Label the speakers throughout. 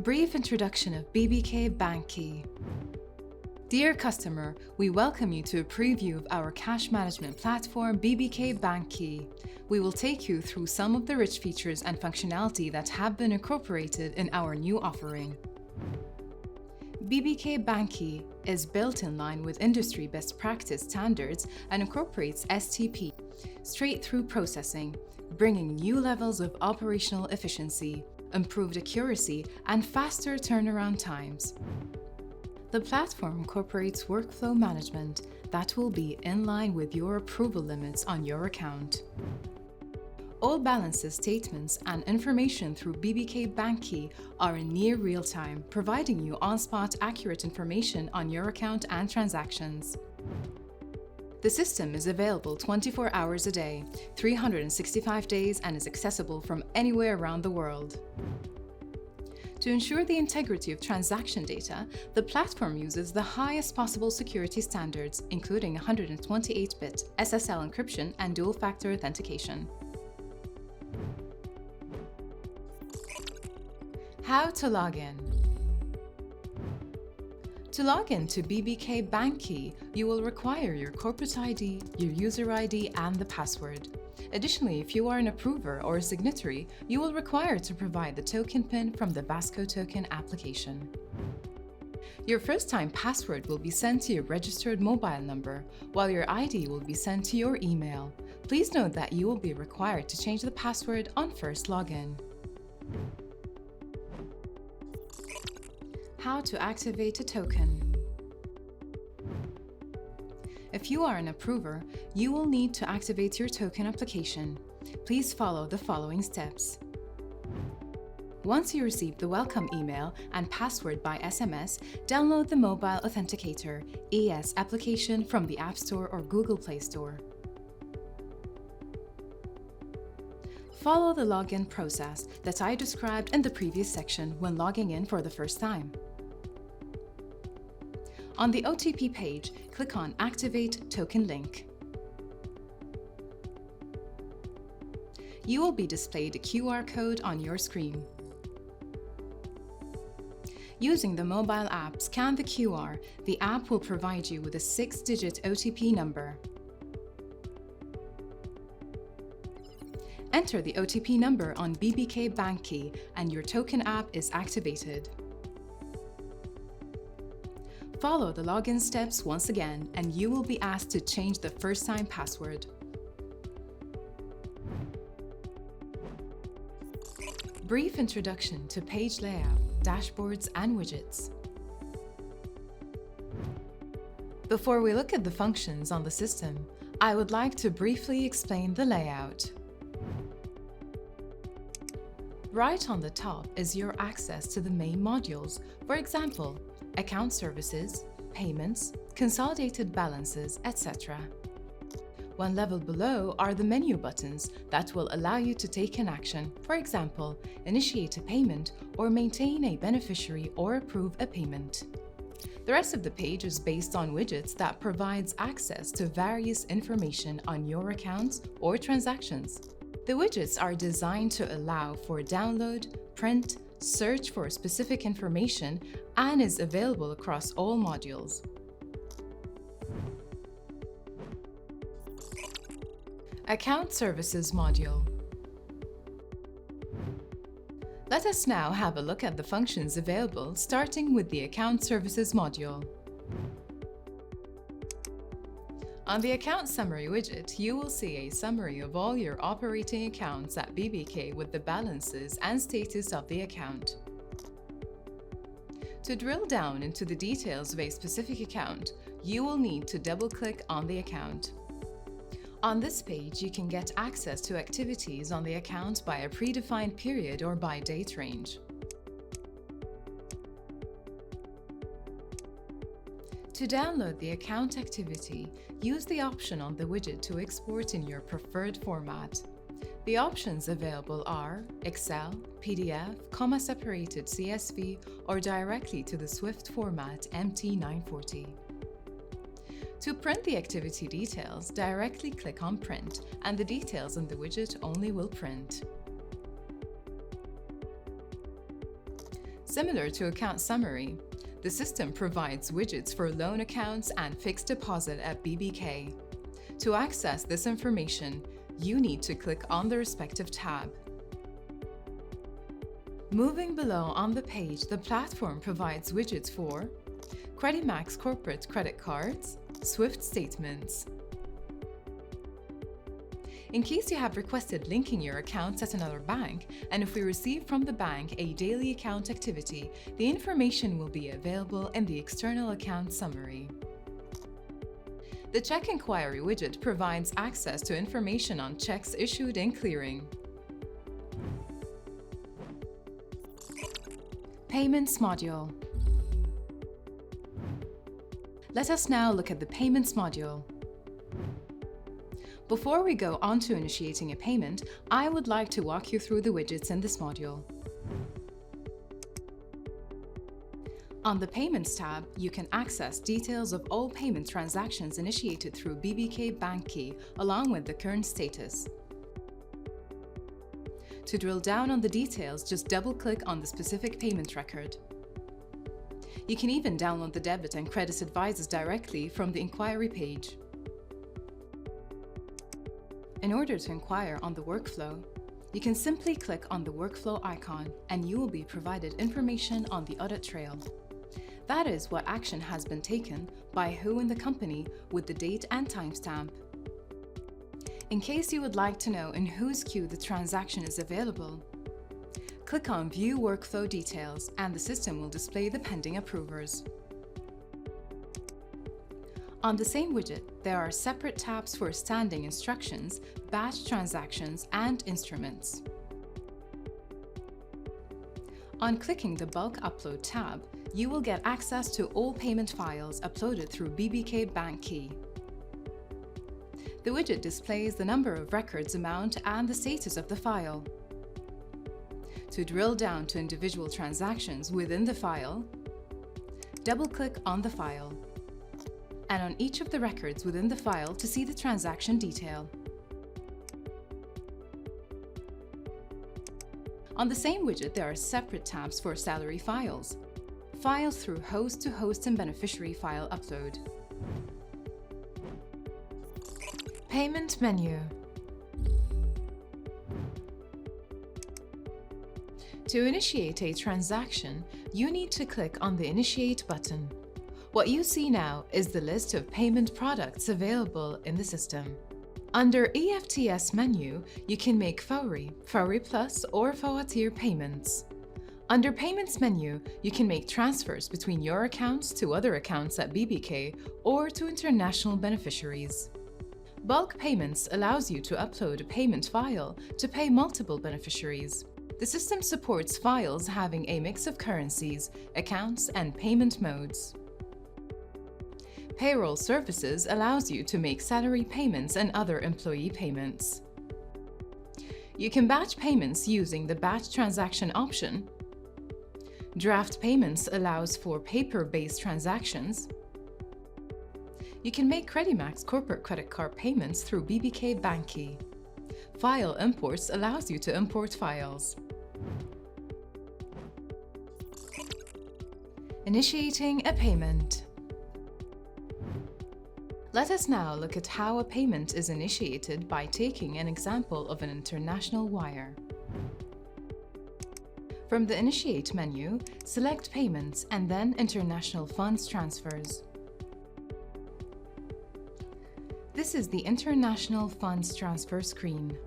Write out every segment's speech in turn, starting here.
Speaker 1: Brief introduction of BBK BanKey. Dear customer, we welcome you to a preview of our cash management platform BBK BanKey. We will take you through some of the rich features and functionality that have been incorporated in our new offering. BBK BanKey is built in line with industry best practice standards and incorporates STP, straight-through processing, bringing new levels of operational efficiency, improved accuracy, and faster turnaround times. The platform incorporates workflow management that will be in line with your approval limits on your account. All balances, statements, and information through BBK BanKey are in near real time, providing you on-spot accurate information on your account and transactions. The system is available 24 hours a day, 365 days, and is accessible from anywhere around the world. To ensure the integrity of transaction data, the platform uses the highest possible security standards, including 128-bit SSL encryption and dual-factor authentication. How to log in. To log in to BBK BanKey, you will require your corporate ID, your user ID, and the password. Additionally, if you are an approver or a signatory, you will require to provide the token PIN from the Basco token application. Your first-time password will be sent to your registered mobile number, while your ID will be sent to your email. Please note that you will be required to change the password on first login. How to activate a token. If you are an approver, you will need to activate your token application. Please follow the following steps. Once you receive the welcome email and password by SMS, download the Mobile Authenticator (ES) application from the App Store or Google Play Store. Follow the login process that I described in the previous section when logging in for the first time. On the OTP page, click on Activate Token Link. You will be displayed a QR code on your screen. Using the mobile app, scan the QR. The app will provide you with a 6-digit OTP number. Enter the OTP number on BBK BanKey and your token app is activated. Follow the login steps once again and you will be asked to change the first-time password. Brief introduction to page layout, dashboards, and widgets. Before we look at the functions on the system, I would like to briefly explain the layout. Right on the top is your access to the main modules, for example, account services, payments, consolidated balances, etc. One level below are the menu buttons that will allow you to take an action, for example, initiate a payment or maintain a beneficiary or approve a payment. The rest of the page is based on widgets that provides access to various information on your accounts or transactions. The widgets are designed to allow for download, print, search for specific information, and is available across all modules. Account Services module. Let us now have a look at the functions available, starting with the Account Services module. On the Account Summary widget, you will see a summary of all your operating accounts at BBK with the balances and status of the account. To drill down into the details of a specific account, you will need to double-click on the account. On this page, you can get access to activities on the account by a predefined period or by date range. To download the account activity, use the option on the widget to export in your preferred format. The options available are Excel, PDF, comma-separated CSV, or directly to the Swift format MT940. To print the activity details, directly click on Print, and the details in the widget only will print. Similar to Account Summary, the system provides widgets for loan accounts and fixed deposit at BBK. To access this information, you need to click on the respective tab. Moving below on the page, the platform provides widgets for Credimax corporate credit cards, SWIFT statements. In case you have requested linking your accounts at another bank, and if we receive from the bank a daily account activity, the information will be available in the external account summary. The Check Inquiry widget provides access to information on checks issued and clearing. Payments module. Let us now look at the Payments module. Before we go on to initiating a payment, I would like to walk you through the widgets in this module. On the Payments tab, you can access details of all payment transactions initiated through BBK BanKey, along with the current status. To drill down on the details, just double-click on the specific payment record. You can even download the debit and credit advices directly from the inquiry page. In order to inquire on the workflow, you can simply click on the workflow icon and you will be provided information on the audit trail. That is what action has been taken by who in the company with the date and timestamp. In case you would like to know in whose queue the transaction is available, click on View Workflow Details and the system will display the pending approvers. On the same widget, there are separate tabs for standing instructions, batch transactions, and instruments. On clicking the Bulk Upload tab, you will get access to all payment files uploaded through BBK BanKey. The widget displays the number of records, amount, and the status of the file. To drill down to individual transactions within the file, double-click on the file, and on each of the records within the file to see the transaction detail. On the same widget, there are separate tabs for salary files, files through host-to-host and beneficiary file upload. Payment menu. To initiate a transaction, you need to click on the Initiate button. What you see now is the list of payment products available in the system. Under EFTS menu, you can make Fawry, Fawry Plus, or Fawatir payments. Under Payments menu, you can make transfers between your accounts to other accounts at BBK or to international beneficiaries. Bulk Payments allows you to upload a payment file to pay multiple beneficiaries. The system supports files having a mix of currencies, accounts, and payment modes. Payroll Services allows you to make salary payments and other employee payments. You can batch payments using the Batch Transaction option. Draft Payments allows for paper-based transactions. You can make Credimax corporate credit card payments through BBK BanKey. File Imports allows you to import files. Initiating a payment. Let us now look at how a payment is initiated by taking an example of an international wire. From the Initiate menu, select Payments and then International Funds Transfers. This is the International Funds Transfer screen.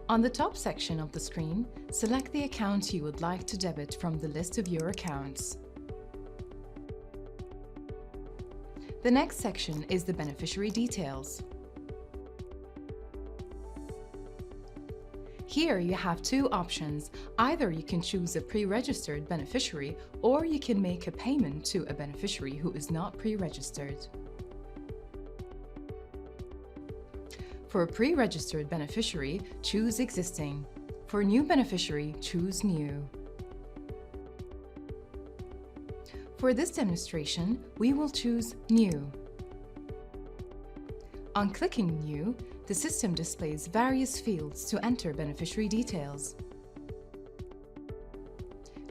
Speaker 1: On the top section of the screen, select the account you would like to debit from the list of your accounts. The next section is the beneficiary details. Here you have two options. Either you can choose a pre-registered beneficiary or you can make a payment to a beneficiary who is not pre-registered. For a pre-registered beneficiary, choose Existing. For a new beneficiary, choose New. For this demonstration, we will choose New. On clicking New, the system displays various fields to enter beneficiary details.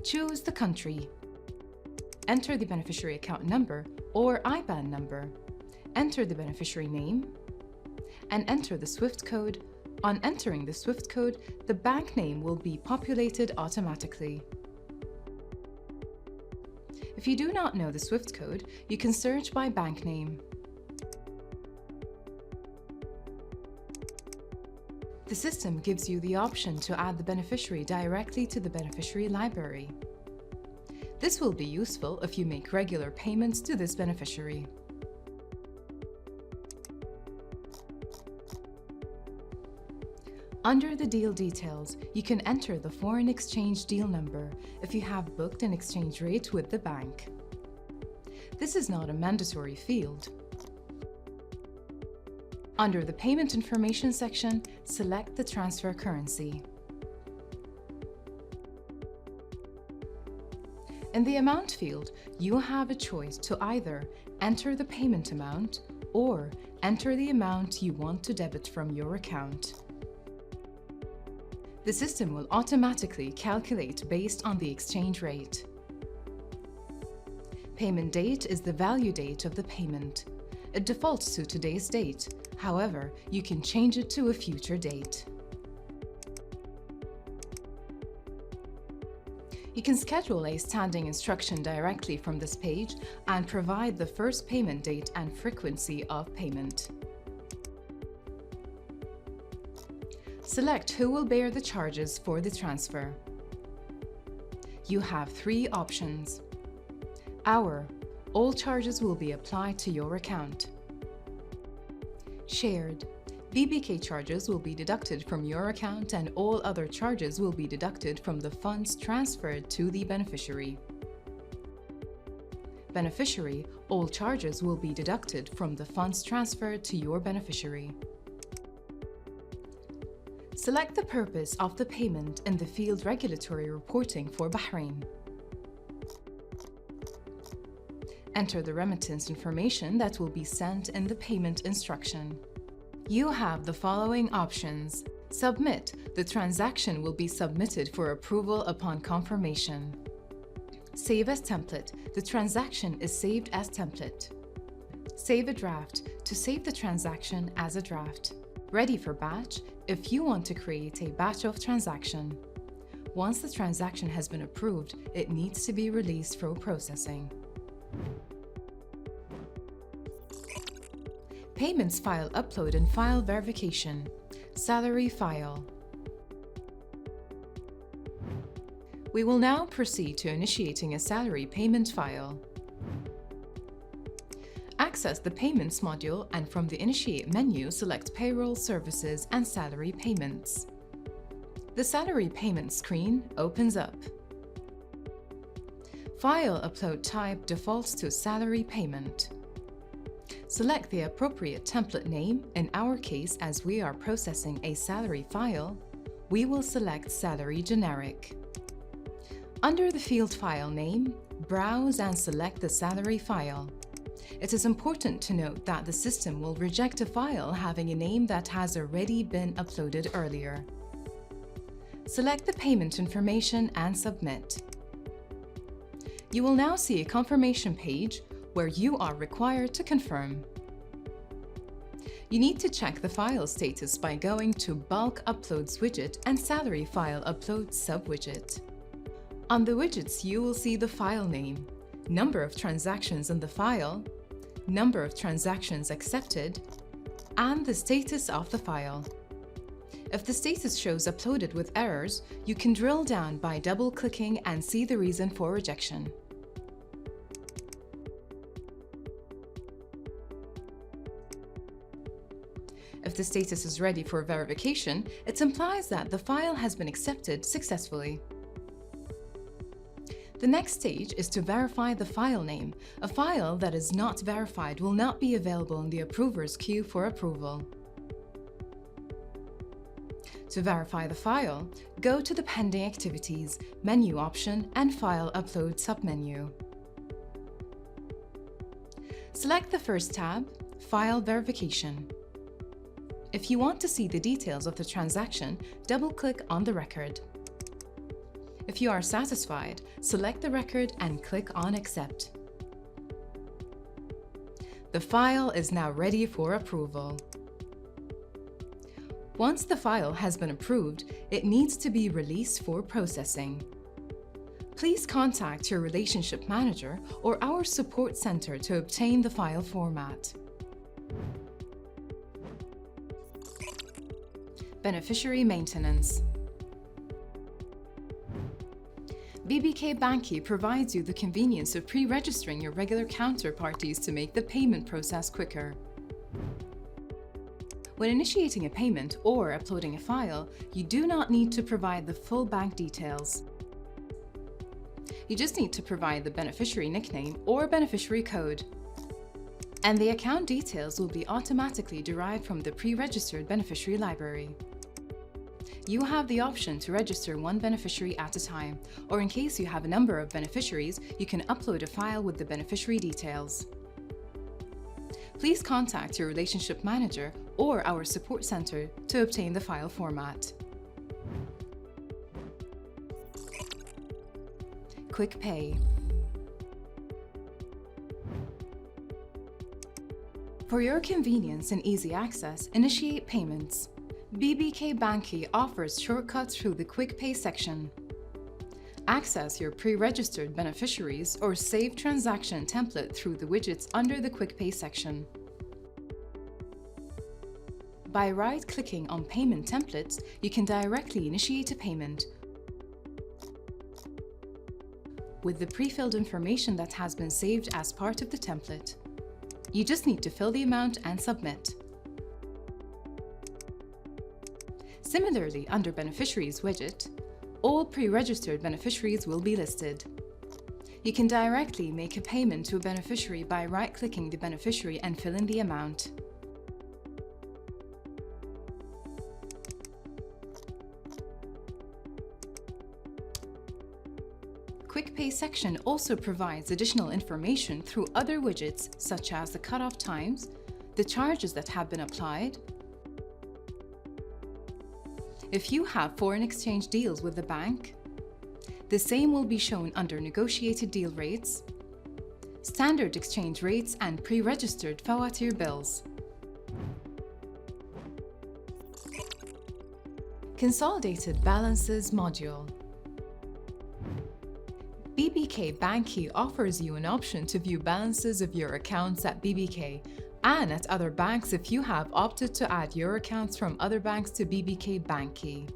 Speaker 1: Choose the country. Enter the beneficiary account number or IBAN number. Enter the beneficiary name and enter the SWIFT code. On entering the SWIFT code, the bank name will be populated automatically. If you do not know the SWIFT code, you can search by bank name. The system gives you the option to add the beneficiary directly to the beneficiary library. This will be useful if you make regular payments to this beneficiary. Under the deal details, you can enter the foreign exchange deal number if you have booked an exchange rate with the bank. This is not a mandatory field. Under the payment information section, select the transfer currency. In the amount field, you have a choice to either enter the payment amount or enter the amount you want to debit from your account. The system will automatically calculate based on the exchange rate. Payment date is the value date of the payment. It defaults to today's date. However, you can change it to a future date. You can schedule a standing instruction directly from this page and provide the first payment date and frequency of payment. Select who will bear the charges for the transfer. You have three options. All charges will be applied to your account. Shared. BBK charges will be deducted from your account and all other charges will be deducted from the funds transferred to the beneficiary. Beneficiary. All charges will be deducted from the funds transferred to your beneficiary. Select the purpose of the payment in the field Regulatory Reporting for Bahrain. Enter the remittance information that will be sent in the payment instruction. You have the following options. Submit. The transaction will be submitted for approval upon confirmation. Save as template. The transaction is saved as template. Save a draft. To save the transaction as a draft. Ready for batch. If you want to create a batch of transaction. Once the transaction has been approved, it needs to be released for processing. Payments file upload and file verification. Salary file. We will now proceed to initiating a salary payment file. Access the Payments module and from the Initiate menu, select Payroll Services and Salary Payments. The Salary Payment screen opens up. File upload type defaults to Salary Payment. Select the appropriate template name. In our case, as we are processing a salary file, we will select Salary Generic. Under the field file name, browse and select the salary file. It is important to note that the system will reject a file having a name that has already been uploaded earlier. Select the payment information and submit. You will now see a confirmation page where you are required to confirm. You need to check the file status by going to Bulk Uploads widget and Salary File Upload sub-widget. On the widgets, you will see the file name, number of transactions in the file, number of transactions accepted, and the status of the file. If the status shows uploaded with errors, you can drill down by double-clicking and see the reason for rejection. If the status is ready for verification, it implies that the file has been accepted successfully. The next stage is to verify the file name. A file that is not verified will not be available in the approver's queue for approval. To verify the file, go to the Pending Activities menu option and File Upload submenu. Select the first tab, File Verification. If you want to see the details of the transaction, double-click on the record. If you are satisfied, select the record and click on Accept. The file is now ready for approval. Once the file has been approved, it needs to be released for processing. Please contact your relationship manager or our support center to obtain the file format. Beneficiary Maintenance. BanKey provides you the convenience of pre-registering your regular counterparties to make the payment process quicker. When initiating a payment or uploading a file, you do not need to provide the full bank details. You just need to provide the beneficiary nickname or beneficiary code. And the account details will be automatically derived from the pre-registered beneficiary library. You have the option to register one beneficiary at a time, or in case you have a number of beneficiaries, you can upload a file with the beneficiary details. Please contact your relationship manager or our support center to obtain the file format. Quick Pay. For your convenience and easy access, initiate payments. BanKey offers shortcuts through the Quick Pay section. Access your pre-registered beneficiaries or save transaction template through the widgets under the Quick Pay section. By right-clicking on Payment Templates, you can directly initiate a payment with the pre-filled information that has been saved as part of the template. You just need to fill the amount and submit. Similarly, under Beneficiaries widget, all pre-registered beneficiaries will be listed. You can directly make a payment to a beneficiary by right-clicking the beneficiary and fill in the amount. Quick Pay section also provides additional information through other widgets such as the cutoff times, the charges that have been applied. If you have foreign exchange deals with the bank, the same will be shown under Negotiated Deal Rates, Standard Exchange Rates and Pre-registered Fawatir Bills. Consolidated Balances module. BanKey offers you an option to view balances of your accounts at BBK and at other banks if you have opted to add your accounts from other banks to BanKey.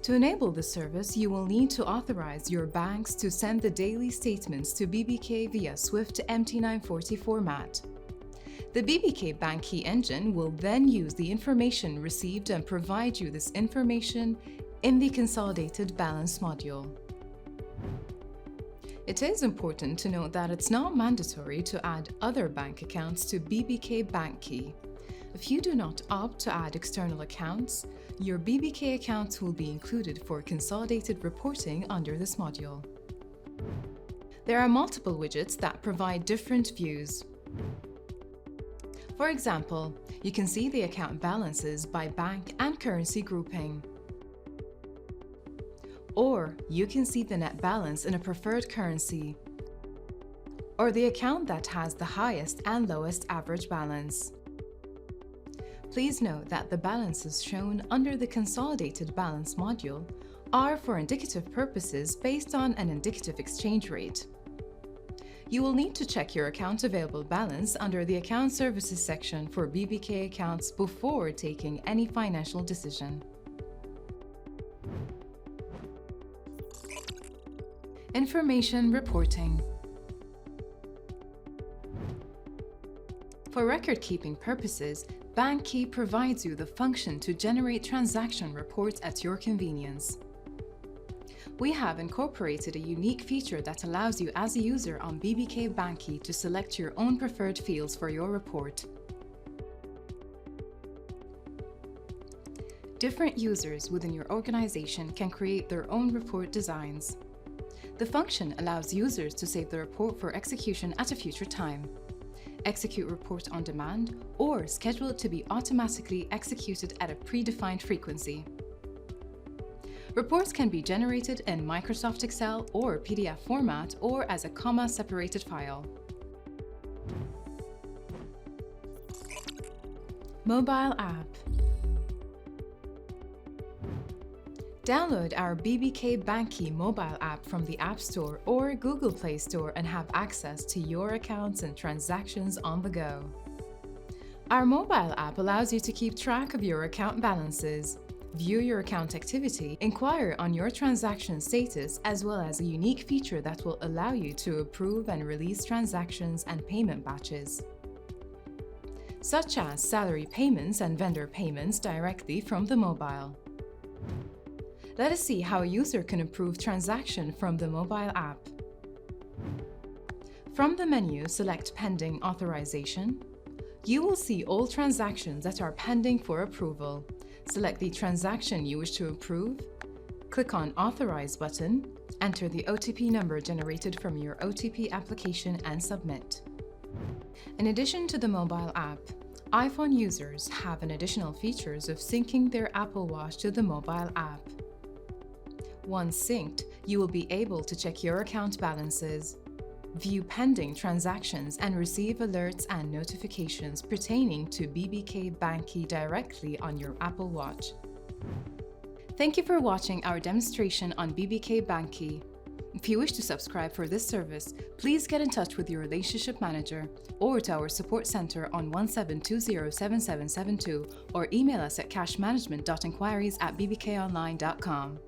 Speaker 1: To enable this service, you will need to authorize your banks to send the daily statements to BBK via Swift MT940 format. The BanKey engine will then use the information received and provide you this information in the Consolidated Balance module. It is important to note that it's not mandatory to add other bank accounts to BanKey. If you do not opt to add external accounts, your BBK accounts will be included for consolidated reporting under this module. There are multiple widgets that provide different views. For example, you can see the account balances by bank and currency grouping. Or you can see the net balance in a preferred currency, or the account that has the highest and lowest average balance. Please note that the balances shown under the Consolidated Balance module are for indicative purposes based on an indicative exchange rate. You will need to check your account available balance under the Account Services section for BBK accounts before taking any financial decision. Information reporting. For record-keeping purposes, BanKey provides you the function to generate transaction reports at your convenience. We have incorporated a unique feature that allows you as a user on BanKey to select your own preferred fields for your report. Different users within your organization can create their own report designs. The function allows users to save the report for execution at a future time, execute report on demand, or schedule it to be automatically executed at a predefined frequency. Reports can be generated in Microsoft Excel or PDF format or as a comma-separated file. Mobile app. Download our BanKey mobile app from the App Store or Google Play Store and have access to your accounts and transactions on the go. Our mobile app allows you to keep track of your account balances, view your account activity, inquire on your transaction status, as well as a unique feature that will allow you to approve and release transactions and payment batches, such as salary payments and vendor payments directly from the mobile. Let us see how a user can approve transaction from the mobile app. From the menu, select Pending Authorization. You will see all transactions that are pending for approval. Select the transaction you wish to approve, click on Authorize button, enter the OTP number generated from your OTP application and submit. In addition to the mobile app, iPhone users have an additional features of syncing their Apple Watch to the mobile app. Once synced, you will be able to check your account balances, view pending transactions, and receive alerts and notifications pertaining to BanKey directly on your Apple Watch. Thank you for watching our demonstration on BanKey. If you wish to subscribe for this service, please get in touch with your relationship manager or to our support center on 17207772 or email us at cashmanagement.inquiries@bbkonline.com.